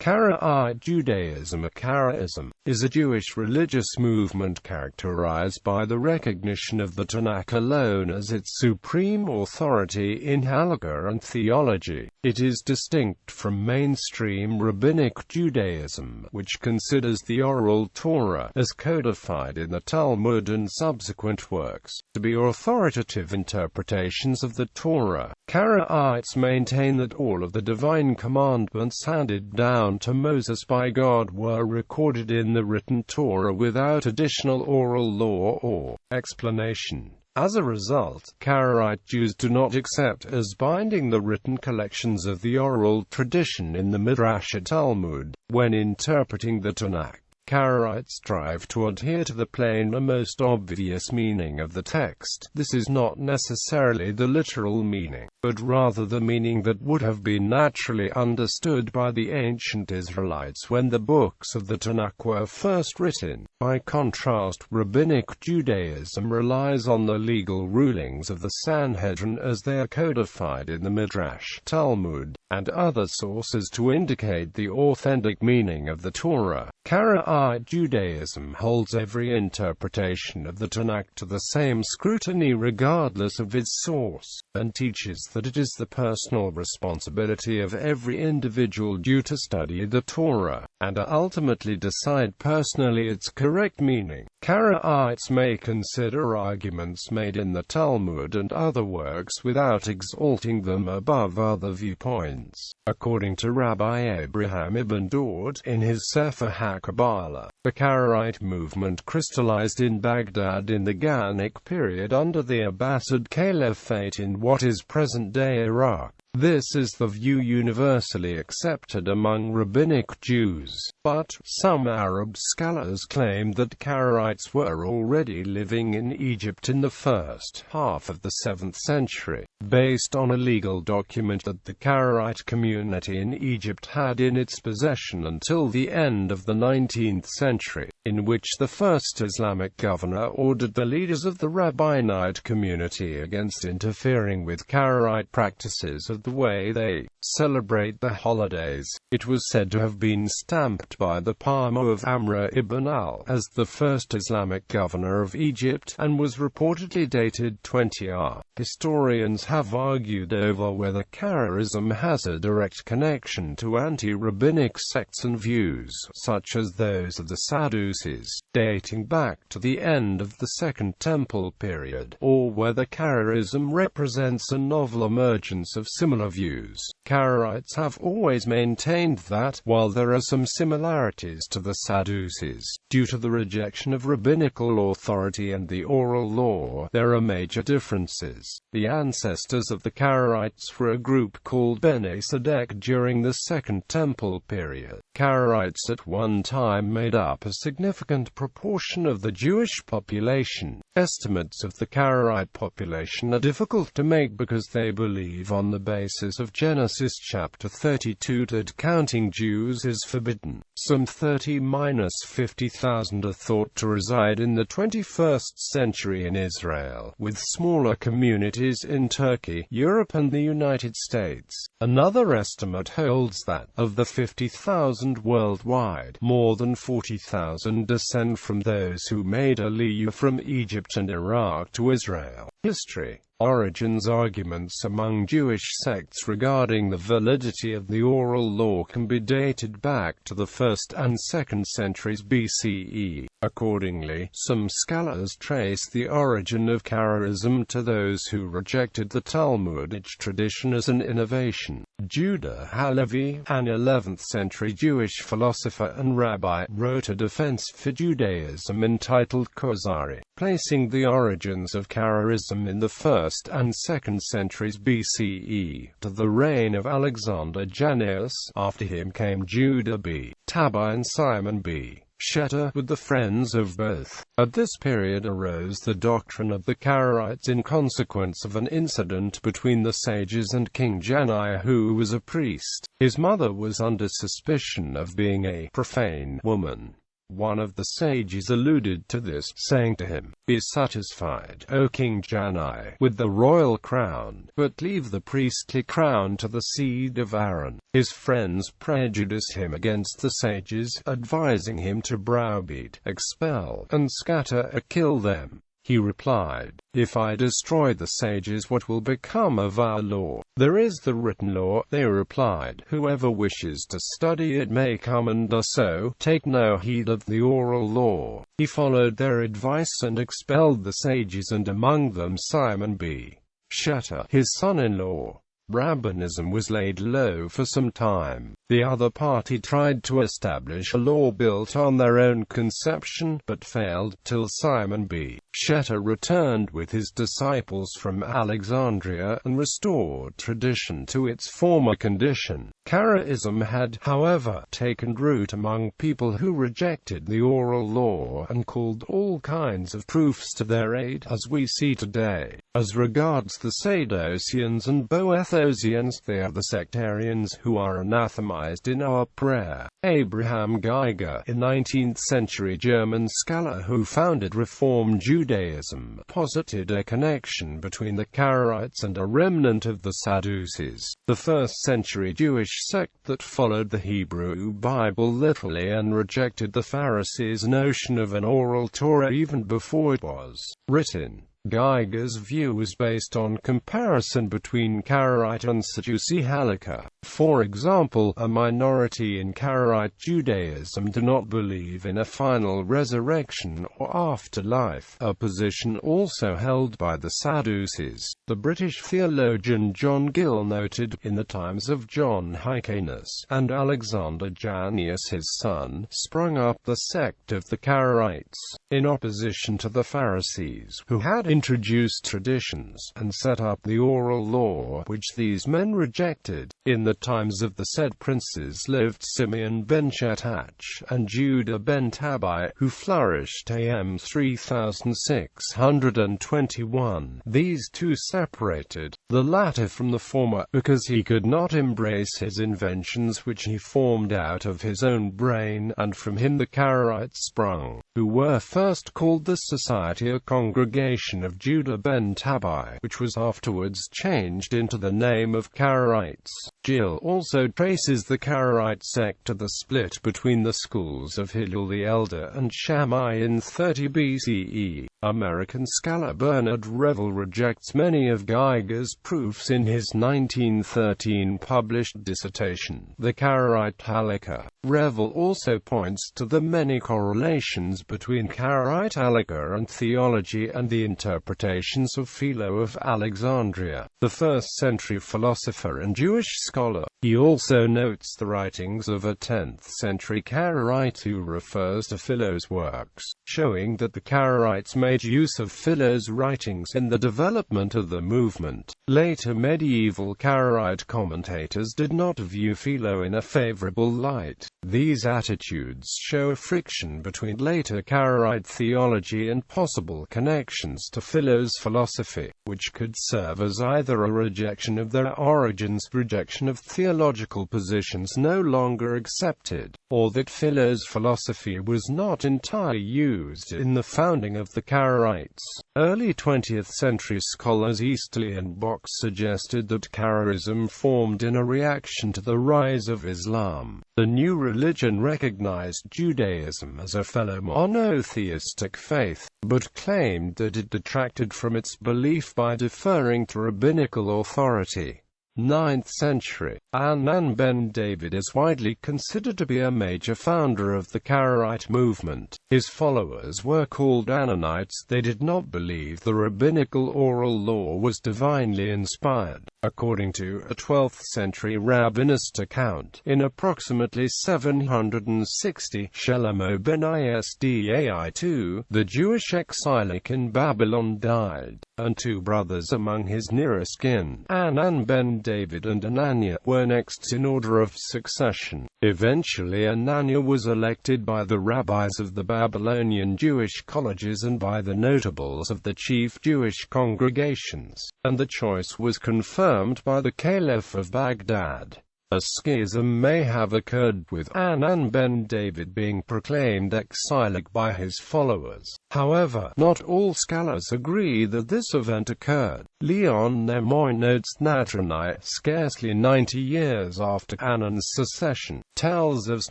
Karaite Judaism or Karaism is a Jewish religious movement characterized by the recognition of the Tanakh alone as its supreme authority in Halakha and theology. It is distinct from mainstream Rabbinic Judaism, which considers the Oral Torah, as codified in the Talmud and subsequent works, to be authoritative interpretations of the Torah. Karaites maintain that all of the divine commandments handed down to Moses by God were recorded in the written Torah without additional oral law or explanation. As a result, Karaite Jews do not accept as binding the written collections of the oral tradition in the Midrash or Talmud. When interpreting the Tanakh, Karaites strive to adhere to the plain or most obvious meaning of the text. This is not necessarily the literal meaning, but rather the meaning that would have been naturally understood by the ancient Israelites when the books of the Tanakh were first written. By contrast, Rabbinic Judaism relies on the legal rulings of the Sanhedrin as they are codified in the Midrash, Talmud, and other sources to indicate the authentic meaning of the Torah. Karaite Judaism holds every interpretation of the Tanakh to the same scrutiny regardless of its source, and teaches that it is the personal responsibility of every individual Jew to study the Torah, and ultimately decide personally its correct meaning. Karaites may consider arguments made in the Talmud and other works without exalting them above other viewpoints. According to Rabbi Abraham ibn Daud in his Sefer HaKabbalah, the Karaite movement crystallized in Baghdad in the Ghanic period under the Abbasid Caliphate in what is present-day Iraq. This is the view universally accepted among Rabbinic Jews, but some Arab scholars claim that Karaites were already living in Egypt in the first half of the 7th century, based on a legal document that the Karaite community in Egypt had in its possession until the end of the 19th century, in which the first Islamic governor ordered the leaders of the Rabbinite community against interfering with Karaite practices of the way they celebrate the holidays. It was said to have been stamped by the palm of Amr ibn al as the first Islamic governor of Egypt, and was reportedly dated 20 Historians have argued over whether Karaism has a direct connection to anti-rabbinic sects and views, such as those of the Sadducees, dating back to the end of the Second Temple period, or whether Karaism represents a novel emergence of similar views. Karaites have always maintained that, while there are some similarities to the Sadducees, due to the rejection of rabbinical authority and the oral law, there are major differences. The ancestors of the Karaites were a group called Bnei Sadek during the Second Temple period. Karaites at one time made up a significant proportion of the Jewish population. Estimates of the Karaite population are difficult to make because they believe on the basis of Genesis chapter 32 that counting Jews is forbidden. Some 30–50,000 are thought to reside in the 21st century in Israel, with smaller communities in Turkey, Europe and the United States. Another estimate holds that, of the 50,000 worldwide, more than 40,000 descend from those who made Aliyah from Egypt and Iraq to Israel. History. Origins. Arguments among Jewish sects regarding the validity of the oral law can be dated back to the 1st and 2nd centuries BCE. Accordingly, some scholars trace the origin of Karaism to those who rejected the Talmudic tradition as an innovation. Judah Halevi, an 11th-century Jewish philosopher and rabbi, wrote a defense for Judaism entitled Kuzari, placing the origins of Karaism in the 1st and 2nd centuries BCE, to the reign of Alexander Jannaeus. After him came Judah B. Tabbai and Simon B. Shetter, with the friends of both. At this period arose the doctrine of the Karaites in consequence of an incident between the sages and King Janai, who was a priest. His mother was under suspicion of being a profane woman. One of the sages alluded to this, saying to him, "Be satisfied, O King Janai, with the royal crown, but leave the priestly crown to the seed of Aaron." His friends prejudiced him against the sages, advising him to browbeat, expel, and scatter or kill them. He replied, "If I destroy the sages, what will become of our law?" "There is the written law," they replied. "Whoever wishes to study it may come and do so. Take no heed of the oral law." He followed their advice and expelled the sages, and among them Simon b. Shatter, his son-in-law. Rabbinism was laid low for some time. The other party tried to establish a law built on their own conception, but failed, till Simon b. Shatter returned with his disciples from Alexandria, and restored tradition to its former condition. Karaism had, however, taken root among people who rejected the oral law, and called all kinds of proofs to their aid, as we see today. As regards the Sadduceans and Boethosians, they are the sectarians who are anathematized in our prayer. Abraham Geiger, a 19th-century German scholar who founded Reform Judaism, posited a connection between the Karaites and a remnant of the Sadducees, the first-century Jewish sect that followed the Hebrew Bible literally and rejected the Pharisees' notion of an oral Torah even before it was written. Geiger's view was based on comparison between Karaite and Sadducee Halakha. For example, a minority in Karaite Judaism do not believe in a final resurrection or afterlife, a position also held by the Sadducees. The British theologian John Gill noted, in the times of John Hyrcanus and Alexander Jannaeus his son, sprung up the sect of the Karaites, in opposition to the Pharisees, who had introduced traditions, and set up the oral law, which these men rejected. In the times of the said princes lived Simeon ben Shattach, and Judah ben Tabai, who flourished am 3621. These two separated, the latter from the former, because he could not embrace his inventions which he formed out of his own brain, and from him the Karaites sprung, who were first called the Society or Congregation of Judah ben Tabai, which was afterwards changed into the name of Karaites. Gill also traces the Karaite sect to the split between the schools of Hillel the Elder and Shammai in 30 BCE. American scholar Bernard Revel rejects many of Geiger's proofs in his 1913 published dissertation, The Karaite Halakha. Revel also points to the many correlations between Karaite Halakha and theology and the interpretations of Philo of Alexandria, the first-century philosopher and Jewish scholar. He also notes the writings of a 10th-century Karaite who refers to Philo's works, showing that the Karaites made use of Philo's writings in the development of the movement. Later medieval Karaite commentators did not view Philo in a favorable light. These attitudes show a friction between later Karaite theology and possible connections to Philo's philosophy, which could serve as either a rejection of their origins, rejection of theological positions no longer accepted, or that Philo's philosophy was not entirely used in the founding of the Karaites. Early 20th century scholars Easterly and Bock suggested that Karaism formed in a reaction to the rise of Islam. The new religion recognized Judaism as a fellow monotheistic faith, but claimed that it detracted from its belief by deferring to rabbinical authority. 9th century, Anan ben David is widely considered to be a major founder of the Karaite movement. His followers were called Ananites. They did not believe the rabbinical oral law was divinely inspired. According to a 12th century rabbinist account, in approximately 760, Shlomo ben Isdai II, the Jewish exilic in Babylon, died, and two brothers among his nearest kin, Anan ben David and Ananiah, were next in order of succession. Eventually Ananiah was elected by the rabbis of the Babylonian Jewish colleges and by the notables of the chief Jewish congregations, and the choice was confirmed by the Caliph of Baghdad. A schism may have occurred, with Anan ben David being proclaimed exilic by his followers. However, not all scholars agree that this event occurred. Leon Nimoy notes Natranai, scarcely 90 years after Anan's secession, tells us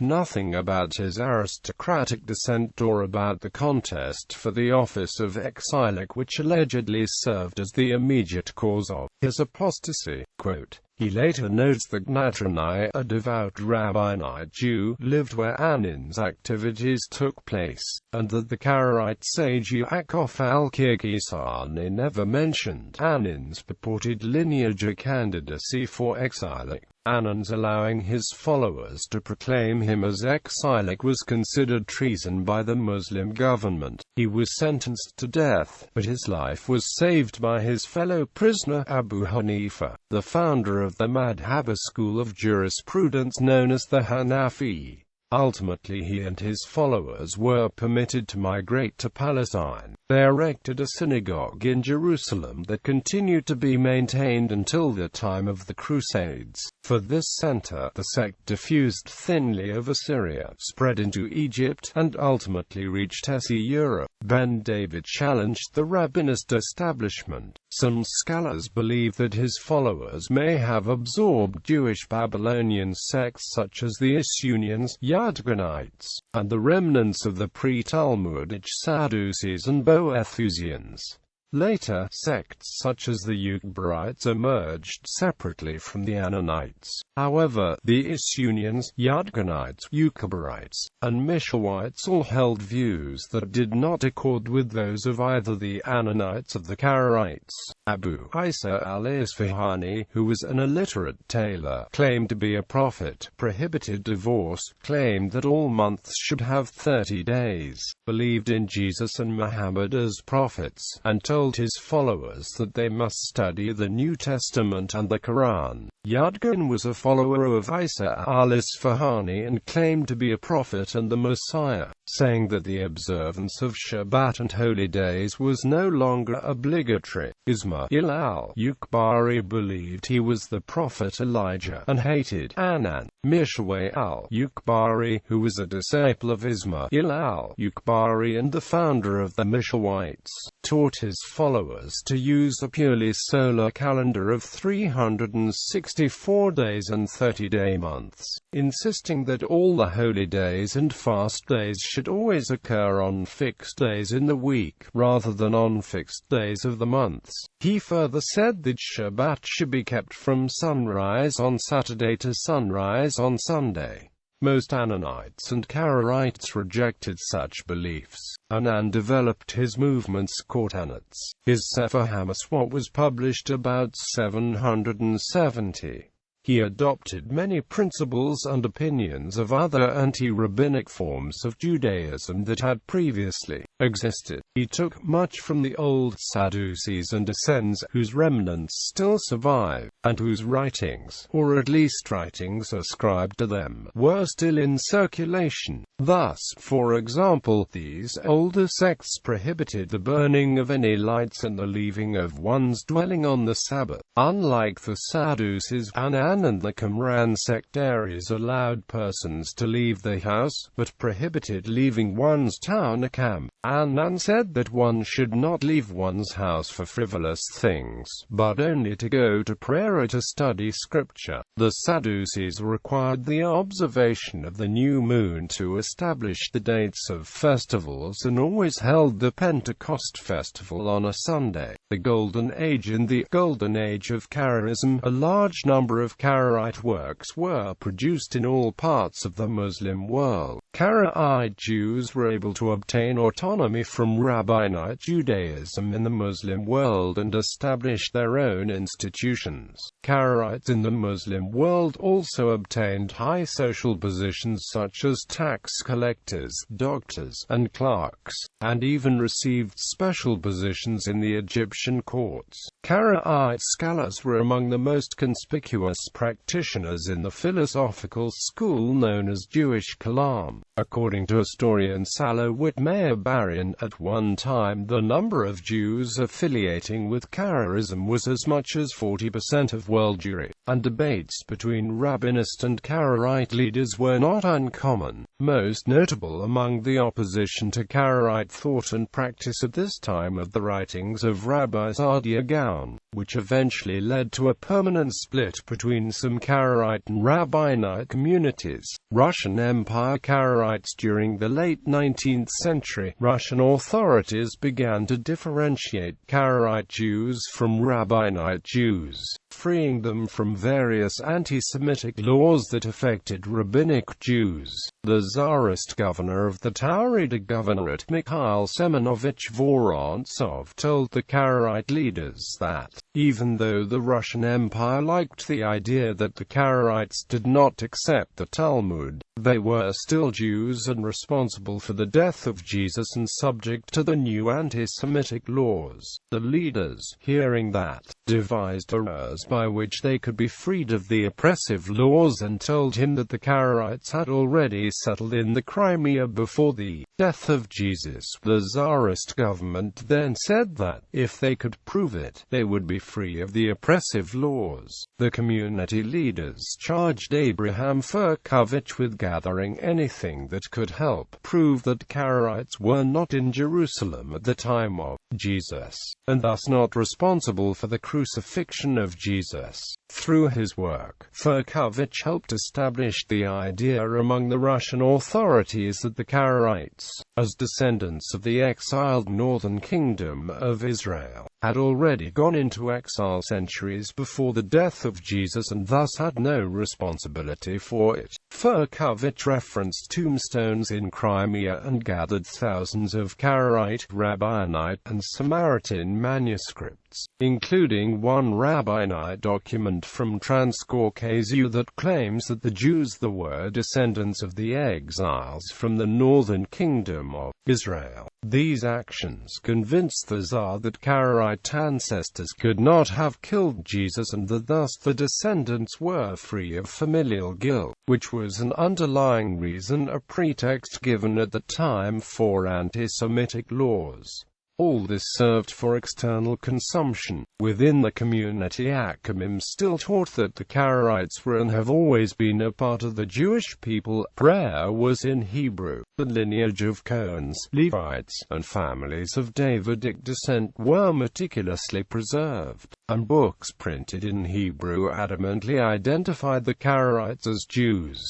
nothing about his aristocratic descent or about the contest for the office of exilic, which allegedly served as the immediate cause of his apostasy. Quote, he later notes that Natranai, a devout Rabbinic Jew, lived where Anan's activities took place, and that the Karaite sage Yaakov al-Kirgisani never mentioned Anan's purported lineage or candidacy for exilic. Anan's allowing his followers to proclaim him as exilic was considered treason by the Muslim government. He was sentenced to death, but his life was saved by his fellow prisoner Abu Hanifa, the founder of the Madhhab, a school of jurisprudence known as the Hanafi. Ultimately, he and his followers were permitted to migrate to Palestine. They erected a synagogue in Jerusalem that continued to be maintained until the time of the Crusades. For this center, the sect diffused thinly over Syria, spread into Egypt, and ultimately reached Europe. Ben David challenged the rabbinist establishment. Some scholars believe that his followers may have absorbed Jewish Babylonian sects such as the Isunians, Yadgonites, and the remnants of the pre-Talmudic Sadducees and Boethusians. Later, sects such as the Ukbarites emerged separately from the Ananites. However, the Isunians, Yadgonites, Ukbarites, and Mishawites all held views that did not accord with those of either the Ananites or the Karaites. Abu Isa al-Isfahani, who was an illiterate tailor, claimed to be a prophet, prohibited divorce, claimed that all months should have 30 days, believed in Jesus and Muhammad as prophets, and told his followers that they must study the New Testament and the Quran. Yadgan was a follower of Isa al-Isfahani and claimed to be a prophet and the Messiah, saying that the observance of Shabbat and holy days was no longer obligatory. Ismail al-Ukbari believed he was the prophet Elijah and hated Anan. Mishway al-Ukbari, who was a disciple of Ismail al-Ukbari and the founder of the Mishawites, taught his followers to use a purely solar calendar of 364 days and 30-day months, insisting that all the holy days and fast days should always occur on fixed days in the week, rather than on fixed days of the months. He further said that Shabbat should be kept from sunrise on Saturday to sunrise on Sunday. Most Ananites and Karaites rejected such beliefs. Anan developed his movement's Kortanats. His Sefer HaMaswat was published about 770. He adopted many principles and opinions of other anti-rabbinic forms of Judaism that had previously existed. He took much from the old Sadducees and Essenes, whose remnants still survive, and whose writings, or at least writings ascribed to them, were still in circulation. Thus, for example, these older sects prohibited the burning of any lights and the leaving of one's dwelling on the Sabbath. Unlike the Sadducees, Anan and the Qumran sectaries allowed persons to leave the house, but prohibited leaving one's town or camp. Anan said that one should not leave one's house for frivolous things, but only to go to prayer or to study scripture. The Sadducees required the observation of the new moon to establish the dates of festivals and always held the Pentecost festival on a Sunday. The Golden Age. In the Golden Age of Karaism, a large number of Karaite works were produced in all parts of the Muslim world. Karaite Jews were able to obtain autonomy from Rabbinic Judaism in the Muslim world and establish their own institutions. Karaites in the Muslim world also obtained high social positions such as tax collectors, doctors, and clerks, and even received special positions in the Egyptian courts. Karaite scholars were among the most conspicuous practitioners in the philosophical school known as Jewish Kalam. According to historian Salowit Meir Bar sectarian. At one time, the number of Jews affiliating with Karaism was as much as 40% of world Jewry, and debates between Rabbinist and Karaite leaders were not uncommon. Most notable among the opposition to Karaite thought and practice at this time are the writings of Rabbi Saadia Gaon, which eventually led to a permanent split between some Karaite and Rabbinite communities. Russian Empire Karaites. During the late 19th century, Russian authorities began to differentiate Karaite Jews from Rabbinite Jews, freeing them from various anti-Semitic laws that affected Rabbinic Jews. The Tsarist governor of the Taurida Governorate, Mikhail Semenovich Vorontsov, told the Karaite leaders that, even though the Russian Empire liked the idea that the Karaites did not accept the Talmud, they were still Jews and responsible for the death of Jesus and subject to the new anti-Semitic laws. The leaders, hearing that, devised a ruse by which they could be freed of the oppressive laws and told him that the Karaites had already settled in the Crimea before the death of Jesus. The Tsarist government then said that, if they could prove it, they would be free of the oppressive laws. The community leaders charged Abraham Furkovich with gathering anything that could help prove that Karaites were not in Jerusalem at the time of Jesus, and thus not responsible for the crucifixion of Jesus. Through his work, Furkovich helped establish the idea among the Russian authorities that the Karaites, as descendants of the exiled northern kingdom of Israel, had already gone into exile centuries before the death of Jesus and thus had no responsibility for it. Furkovich referenced tombstones in Crimea and gathered thousands of Karaite, Rabbinite, and Samaritan manuscripts, including one Rabbinite document from Transcaucasia that claims that the Jews were descendants of the exiles from the northern kingdom of Israel. These actions convinced the Tsar that Karaite ancestors could not have killed Jesus and that thus the descendants were free of familial guilt, which was an underlying reason, a pretext given at the time for anti-Semitic laws. All this served for external consumption. Within the community, Achamim still taught that the Karaites were and have always been a part of the Jewish people. Prayer was in Hebrew. The lineage of Cohens, Levites, and families of Davidic descent were meticulously preserved, and books printed in Hebrew adamantly identified the Karaites as Jews.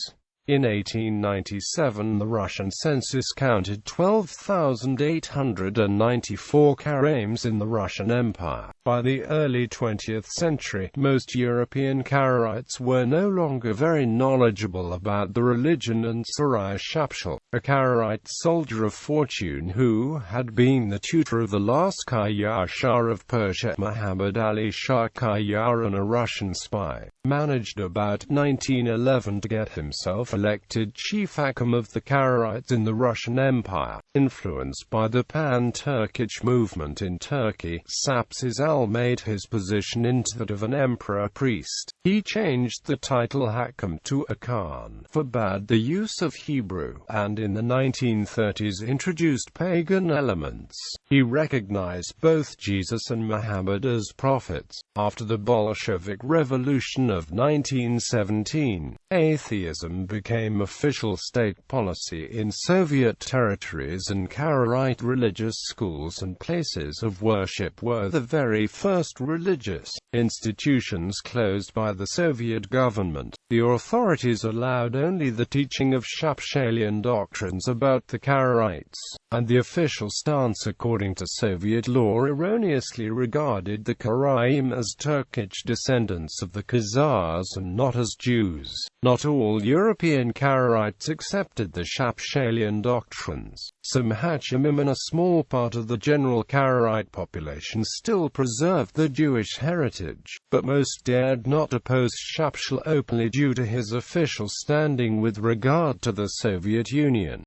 In 1897, the Russian census counted 12,894 Karaims in the Russian Empire. By the early 20th century, most European Karaites were no longer very knowledgeable about the religion, and Sarai Shapshal, a Karaite soldier of fortune who had been the tutor of the last Qajar Shah of Persia, Muhammad Ali Shah Qajar, and a Russian spy, managed about 1911 to get himself elected chief Hakam of the Karaites in the Russian Empire. Influenced by the pan-Turkish movement in Turkey, Sapsizal made his position into that of an emperor-priest. He changed the title Hakam to a Khan, forbade the use of Hebrew, and in the 1930s introduced pagan elements. He recognized both Jesus and Muhammad as prophets. After the Bolshevik Revolution of 1917, atheism became official state policy in Soviet territories, and Karaite religious schools and places of worship were the very first religious institutions closed by the Soviet government. The authorities allowed only the teaching of Shapshalian doctrines about the Karaites, and the official stance according to Soviet law erroneously regarded the Karaim as Turkish descendants of the Khazars and not as Jews. Not all European Karaites accepted the Shapshalian doctrines. Some Hachamim and a small part of the general Karaite population still preserved the Jewish heritage, but most dared not oppose Shapshal openly due to his official standing with regard to the Soviet Union.